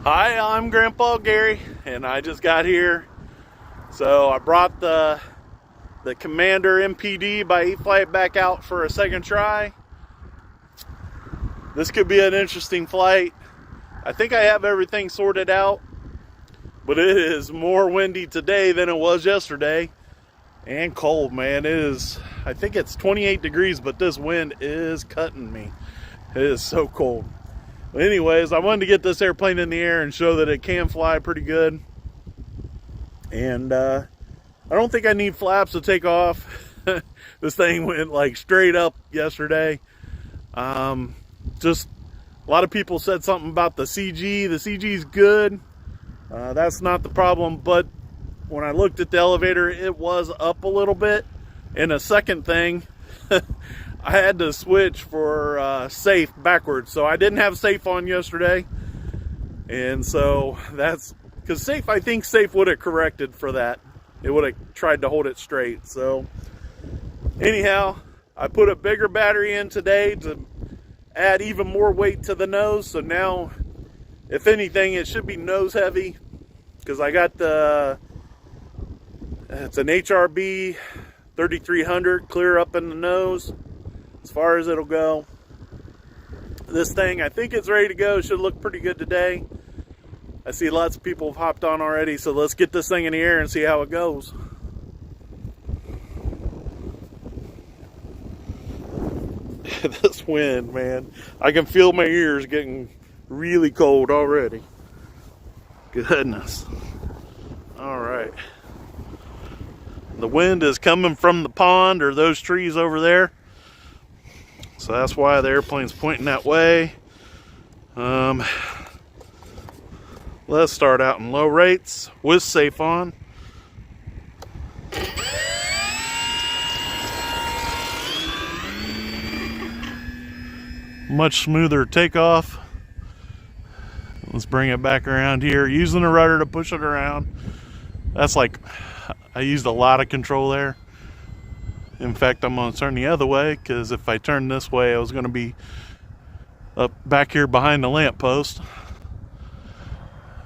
Hi, I'm Grandpa Gary, and I just got here. So I brought the Commander MPD by E-flite back out for a second try. This could be an interesting flight. I think I have everything sorted out, but it is more windy today than it was yesterday. And cold, man. It is, I think it's 28 degrees, but this wind is cutting me. It is so cold. But anyways, I wanted to get this airplane in the air and show that it can fly pretty good. And I don't think I need flaps to take off. This thing went like straight up yesterday. Just a lot of people said something about the CG. The CG is good. That's not the problem. But when I looked at the elevator, it was up a little bit. And a second thing, I had to switch for safe backwards. So I didn't have safe on yesterday. And so that's because safe, I think safe would have corrected for that. It would have tried to hold it straight. So anyhow, I put a bigger battery in today to add even more weight to the nose. So now, if anything, it should be nose heavy, because I got the, it's an HRB 3300 clear up in the nose as far as it'll go. This thing, I think it's ready to go. Should look pretty good today. I see lots of people have hopped on already, so let's get this thing in the air and see how it goes. This wind, man. I can feel my ears getting really cold already. Goodness. All right. The wind is coming from the pond or those trees over there. So that's why the airplane's pointing that way. Let's start out in low rates with safe on. Much smoother takeoff. Let's bring it back around here, using the rudder to push it around. That's like, I used a lot of control there. In fact, I'm going to turn the other way, because if I turn this way, I was going to be up back here behind the lamppost.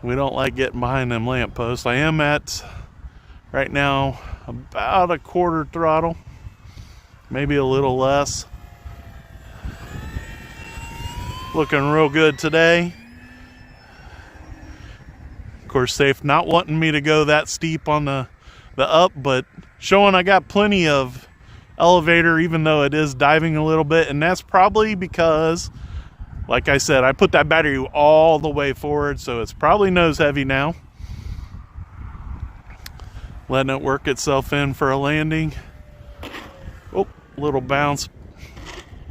We don't like getting behind them lampposts. I am at, right now, about a quarter throttle, maybe a little less. Looking real good today. Of course, safe not wanting me to go that steep on the up, but showing I got plenty of elevator, even though it is diving a little bit. And that's probably because, like I said, I put that battery all the way forward, so it's probably nose heavy now. Letting it work itself in for a landing. Oh, little bounce.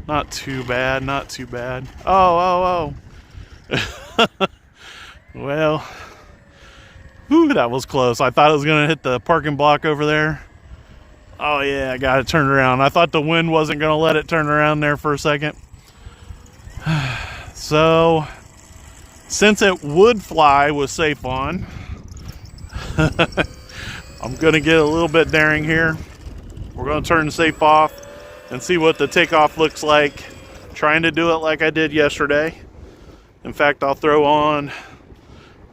Not too bad, not too bad. Oh. Well, whew, that was close. I thought it was going to hit the parking block over there. Oh yeah, I got to turn around. I thought the wind wasn't going to let it turn around there for a second. So, since it would fly with safe on, I'm going to get a little bit daring here. We're going to turn safe off and see what the takeoff looks like. Trying to do it like I did yesterday. In fact, I'll throw on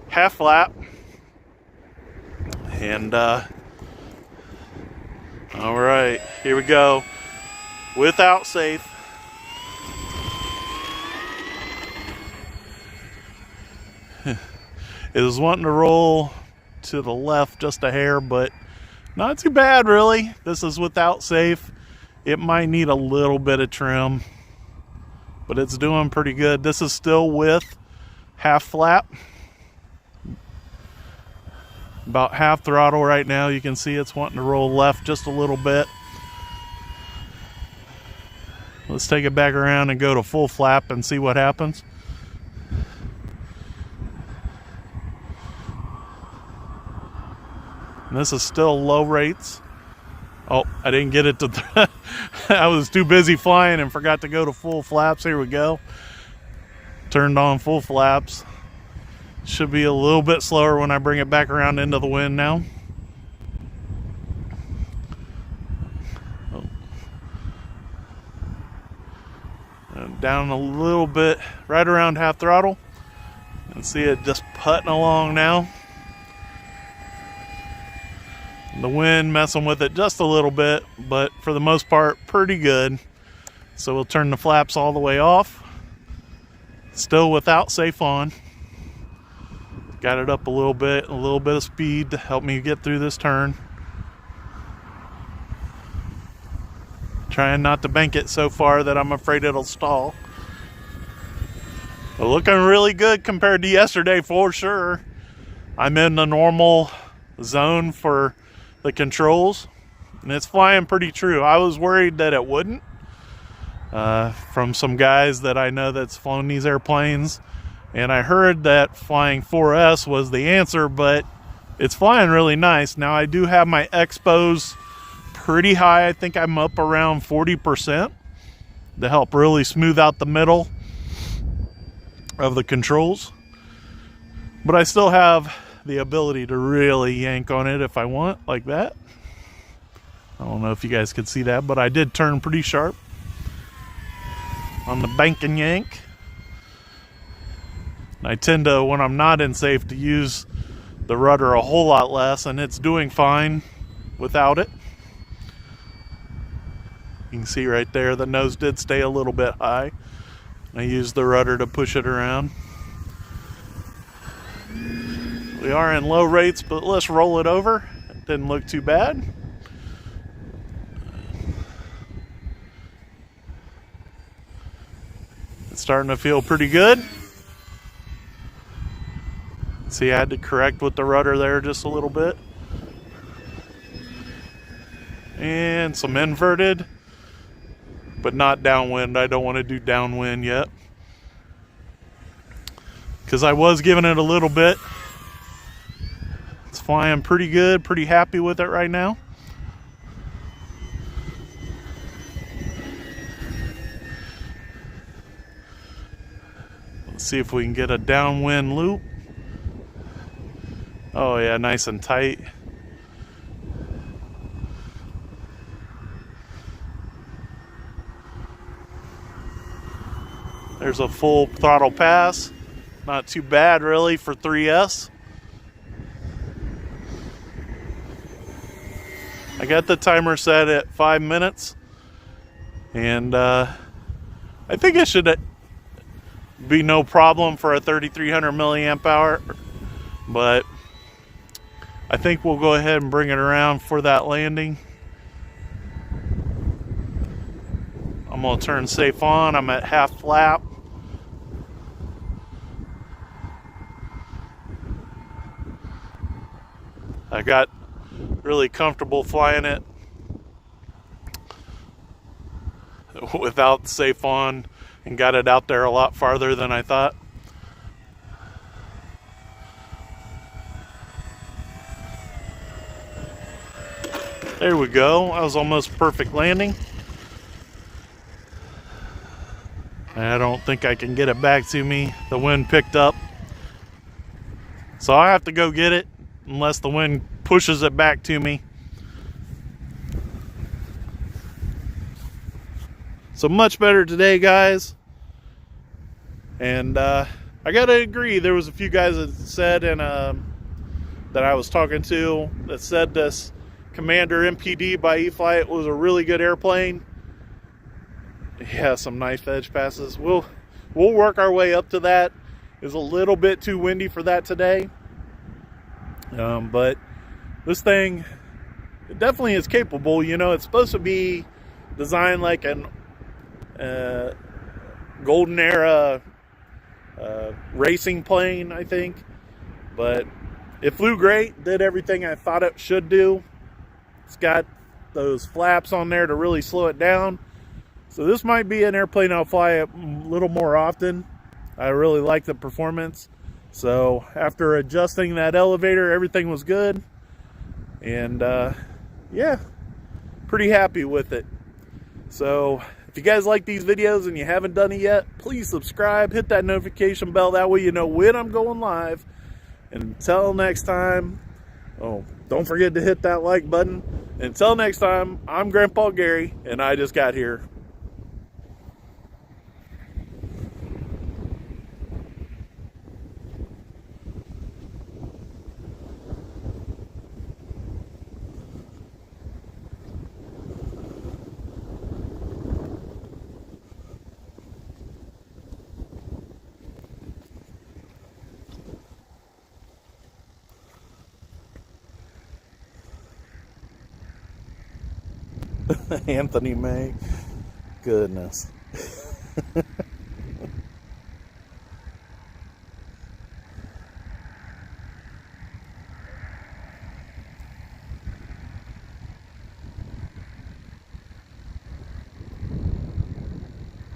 half flap. And, all right, here we go. Without safe. It was wanting to roll to the left just a hair, but not too bad, really. This is without safe. It might need a little bit of trim, but it's doing pretty good. This is still with half flap. About half throttle right now. You can see it's wanting to roll left just a little bit. Let's take it back around and go to full flap and see what happens. And this is still low rates. Oh, I didn't get it to... I was too busy flying and forgot to go to full flaps. Here we go. Turned on full flaps. Should be a little bit slower when I bring it back around into the wind now. Oh. Down a little bit, right around half throttle. See it just putting along now. The wind messing with it just a little bit, but for the most part, pretty good. So we'll turn the flaps all the way off. Still without safe on. Got it up a little bit of speed to help me get through this turn. Trying not to bank it so far that I'm afraid it'll stall. But looking really good compared to yesterday for sure. I'm in the normal zone for the controls, and it's flying pretty true. I was worried that it wouldn't. From some guys that I know that's flown these airplanes, and I heard that flying 4S was the answer, but it's flying really nice. Now I do have my expos pretty high. I think I'm up around 40% to help really smooth out the middle of the controls, but I still have the ability to really yank on it if I want, like that. I don't know if you guys could see that, but I did turn pretty sharp on the bank and yank. I tend to, when I'm not in safe, to use the rudder a whole lot less, and it's doing fine without it. You can see right there the nose did stay a little bit high. I used the rudder to push it around. We are in low rates, but let's roll it over. It didn't look too bad. It's starting to feel pretty good. See, I had to correct with the rudder there just a little bit. And some inverted, but not downwind. I don't want to do downwind yet, because I was giving it a little bit. It's flying pretty good, pretty happy with it right now. Let's see if we can get a downwind loop. Oh yeah, nice and tight. There's a full throttle pass. Not too bad really for 3S. I got the timer set at 5 minutes, and I think it should be no problem for a 3300 milliamp hour, but I think we'll go ahead and bring it around for that landing. I'm gonna turn safe on. I'm at half flap. I got really comfortable flying it without safe on, and got it out there a lot farther than I thought. There we go. That was almost perfect landing. I don't think I can get it back to me. The wind picked up, so I have to go get it unless the wind pushes it back to me. So much better today, guys. And I gotta agree, there was a few guys that said, and that I was talking to, that said this Commander MPD by E-flite was a really good airplane. Yeah, some knife edge passes. We'll work our way up to that. It was a little bit too windy for that today. But this thing, it definitely is capable. You know, it's supposed to be designed like an golden era racing plane, I think. But it flew great, did everything I thought it should do. It's got those flaps on there to really slow it down. So this might be an airplane I'll fly a little more often. I really like the performance. So after adjusting that elevator, everything was good. And yeah, pretty happy with it. So if you guys like these videos and you haven't done it yet, please subscribe, hit that notification bell. That way you know when I'm going live. And until next time, oh, don't forget to hit that like button. Until next time, I'm Grandpa Gary, and I just got here. Anthony May. Goodness.